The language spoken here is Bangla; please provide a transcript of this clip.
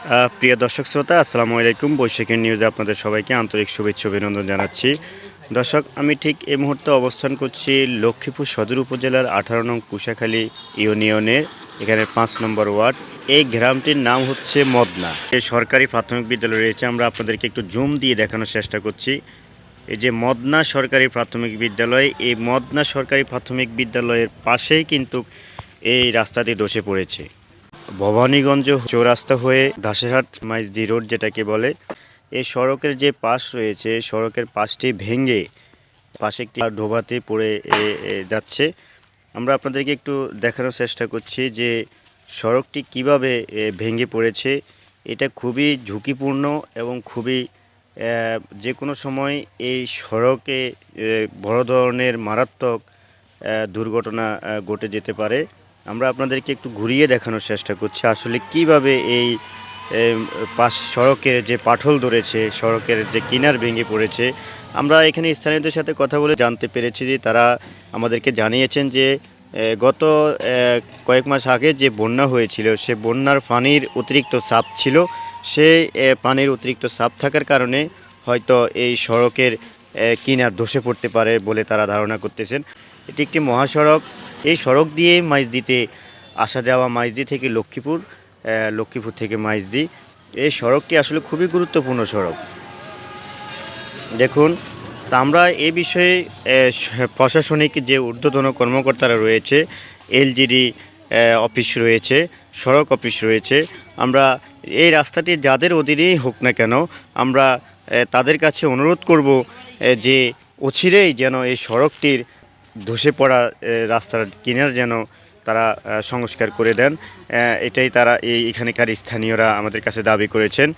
প্রিয় দর্শক শ্রোতা, আসসালামু আলাইকুম। বৈশাখী নিউজে আপনাদের সবাইকে আন্তরিক শুভেচ্ছা অভিনন্দন জানাচ্ছি। দর্শক, আমি ঠিক এই মুহূর্তে অবস্থান করছি লক্ষ্মীপুর সদর উপজেলার 18 নং কুশাখালী ইউনিয়নের এখানে 5 নম্বর ওয়ার্ড। এই গ্রামটির নাম হচ্ছে মদনা। এই সরকারি প্রাথমিক বিদ্যালয় রয়েছে, আমরা আপনাদেরকে একটু জুম দিয়ে দেখানোর চেষ্টা করছি। এই যে মদনা সরকারি প্রাথমিক বিদ্যালয়, এই মদনা সরকারি প্রাথমিক বিদ্যালয়ের পাশেই কিন্তু এই রাস্তাটি ধসে পড়েছে। ভবানীগঞ্জ চৌরাস্তা হয়ে দাসেরহাট মাইজদি রোড যেটাকে বলে, এই সড়কের যে পাশ রয়েছে, সড়কের পাশটি ভেঙে পাশে একটি ডোবাতে পড়ে যাচ্ছে। আমরা আপনাদেরকে একটু দেখানোর চেষ্টা করছি যে সড়কটি কিভাবে ভেঙে পড়েছে। এটা খুবই ঝুঁকিপূর্ণ এবং খুবই যে কোনো সময় এই সড়কে বড় ধরনের মারাত্মক দুর্ঘটনা ঘটে যেতে পারে। আমরা আপনাদেরকে একটু ঘুরিয়ে দেখানোর চেষ্টা করছি আসলে কিভাবে এই পাশ সড়কের যে পাথর ধরেছে, সড়কের যে কিনার ভেঙে পড়েছে। আমরা এখানে স্থানীয়দের সাথে কথা বলে জানতে পেরেছি যে তারা আমাদেরকে জানিয়েছেন যে গত কয়েক মাস আগে যে বন্যা হয়েছিল, সে বন্যার পানির অতিরিক্ত চাপ ছিল। সেই পানির অতিরিক্ত চাপ থাকার কারণে হয়তো এই সড়কের কিনার ধসে পড়তে পারে বলে তারা ধারণা করতেছেন। এটি একটি মহাসড়ক। এই সড়ক দিয়ে মাইজদিতে আসা যাওয়া, মাইজদি থেকে লক্ষ্মীপুর, লক্ষ্মীপুর থেকে মাইজদি। এই সড়কটি আসলে খুবই গুরুত্বপূর্ণ সড়ক। দেখুন, তা আমরা এ বিষয়ে প্রশাসনিক যে ঊর্ধ্বতন কর্মকর্তারা রয়েছে, এলজিডি অফিস রয়েছে, সড়ক অফিস রয়েছে, আমরা এই রাস্তাটি যাদের অধীনেই হোক না কেন, আমরা তাদের কাছে অনুরোধ করব যে অচিরেই যেন এই সড়কটির ধসে পড়া রাস্তার কিনার যেন তারা সংস্কার করে দেন। এটাই তারা এখানকার স্থানীয়রা আমাদের কাছে দাবি করেছেন।